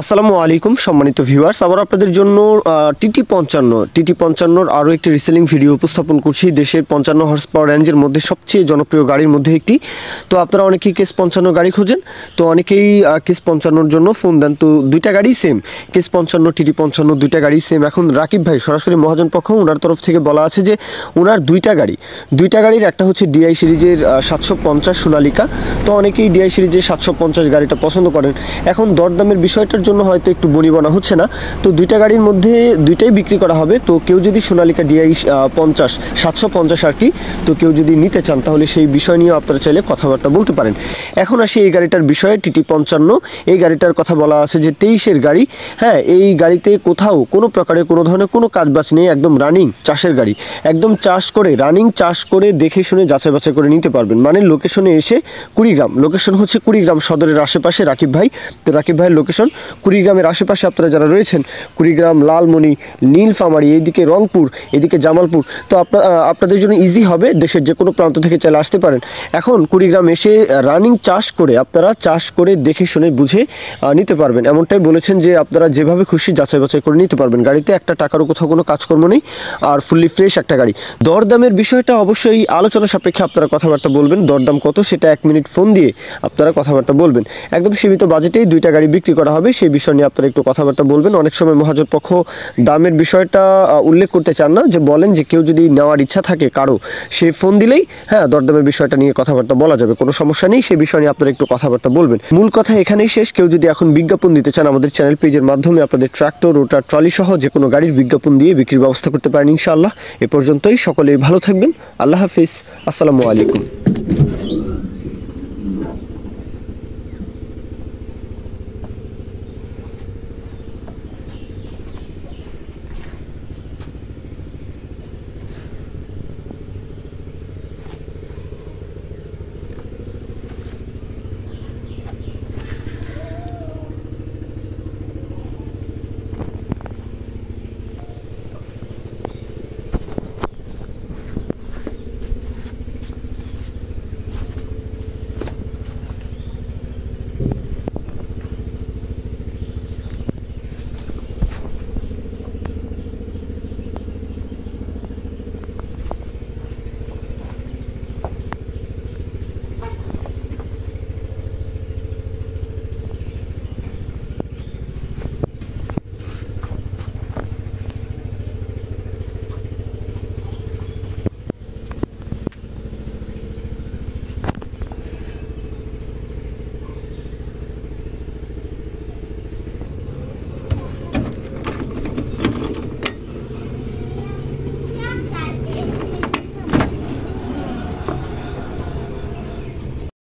আসসালামু আলাইকুম সম্মানিত ভিউয়ার্স, আবার আপনাদের জন্য টিটি 55 আরও একটি রিসেলিং ভিডিও উপস্থাপন করছি। দেশের 55 হর্স পাওয়ার রেঞ্জের মধ্যে সবচেয়ে জনপ্রিয় গাড়ির মধ্যে একটি। তো আপনারা অনেকেই কেস 55 গাড়ি খোঁজেন, তো অনেকেই কেস 55 জন্য ফোন দেন। তো দুইটা গাড়ি সেম, কেস 55 টিটি 55 দুইটা গাড়ি সেম। এখন রাকিব ভাই সরাসরি মহাজন পক্ষ ওনার তরফ থেকে বলা আছে যে ওনার দুইটা গাড়ির একটা হচ্ছে ডিআই সিরিজের 750 সোনালিকা। তো অনেকেই ডিআই সিরিজের 750 গাড়িটা পছন্দ করেন। এখন দরদামের বিষয়টার জন্য হয়তো একটু বনিবনা হচ্ছে না। তো দুইটা গাড়ির মধ্যে দুইটাই বিক্রি করা হবে। তো কেউ যদি সোনালিকা ডিআই 750 আর কি, তো কেউ যদি নিতে চান তাহলে সেই বিষয় নিয়ে আপনারা চাইলে কথাবার্তা বলতে পারেন। এখন আসি এই গাড়িটার বিষয়ে। টিটি 55 এই গাড়িটার কথা বলা আছে যে 23-এর গাড়ি। হ্যাঁ, এই গাড়িতে কোথাও কোনো প্রকারের কোনো ধরনের কোনো কাজবাজ নেই, একদম রানিং চাষের গাড়ি। একদম চাষ করে রানিং চাষ করে দেখে শুনে যাচাই বাছাই করে নিতে পারবেন। মানে লোকেশনে এসে কুড়িগ্রাম, লোকেশন হচ্ছে কুড়িগ্রাম সদরের আশেপাশে রাকিব ভাই। তো রাকিব ভাইয়ের লোকেশন কুড়িগ্রামের আশেপাশে আপনারা যারা রয়েছেন, কুড়িগ্রাম, লালমনি, নীলফামারী, এইদিকে রংপুর, এদিকে জামালপুর, তো আপনাদের জন্য ইজি হবে। দেশের যে কোনো প্রান্ত থেকে চাইলে আসতে পারেন। এখন কুড়িগ্রাম এসে রানিং চাষ করে আপনারা চাষ করে দেখে শুনে বুঝে নিতে পারবেন। এমনটাই বলেছেন যে আপনারা যেভাবে খুশি যাচাই বাছাই করে নিতে পারবেন। গাড়িতে একটা টাকারও কোথাও কোনো কাজকর্ম নেই, আর ফুললি ফ্রেশ একটা গাড়ি। দরদামের বিষয়টা অবশ্যই আলোচনা সাপেক্ষে আপনারা কথাবার্তা বলবেন। দরদাম কত সেটা 1 মিনিট ফোন দিয়ে আপনারা কথাবার্তা বলবেন। একদম সীমিত বাজেটেই দুইটা গাড়ি বিক্রি করা হবে, সেই বিষয় নিয়ে আপনারা একটু কথাবার্তা বলবেন। অনেক সময় মহাজন পক্ষ দামের বিষয়টা উল্লেখ করতে চান না, যে বলেন যে কেউ যদি নেওয়ার ইচ্ছা থাকে কারো, সে ফোন দিলেই হ্যাঁ দরদামের বিষয়টা নিয়ে কথাবার্তা বলা যাবে, কোনো সমস্যা নেই। সেই বিষয় নিয়ে আপনারা একটু কথাবার্তা বলবেন। মূল কথা এখানেই শেষ। কেউ যদি এখন বিজ্ঞাপন দিতে চান আমাদের চ্যানেল পেজের মাধ্যমে আপনাদের ট্রাক্টর, রোটার, ট্রলি সহ যে কোনো গাড়ির বিজ্ঞাপন দিয়ে বিক্রির ব্যবস্থা করতে পারেন ইনশাআল্লাহ। এ পর্যন্তই, সকলেই ভালো থাকবেন। আল্লাহ হাফিজ, আসসালামু আলাইকুম।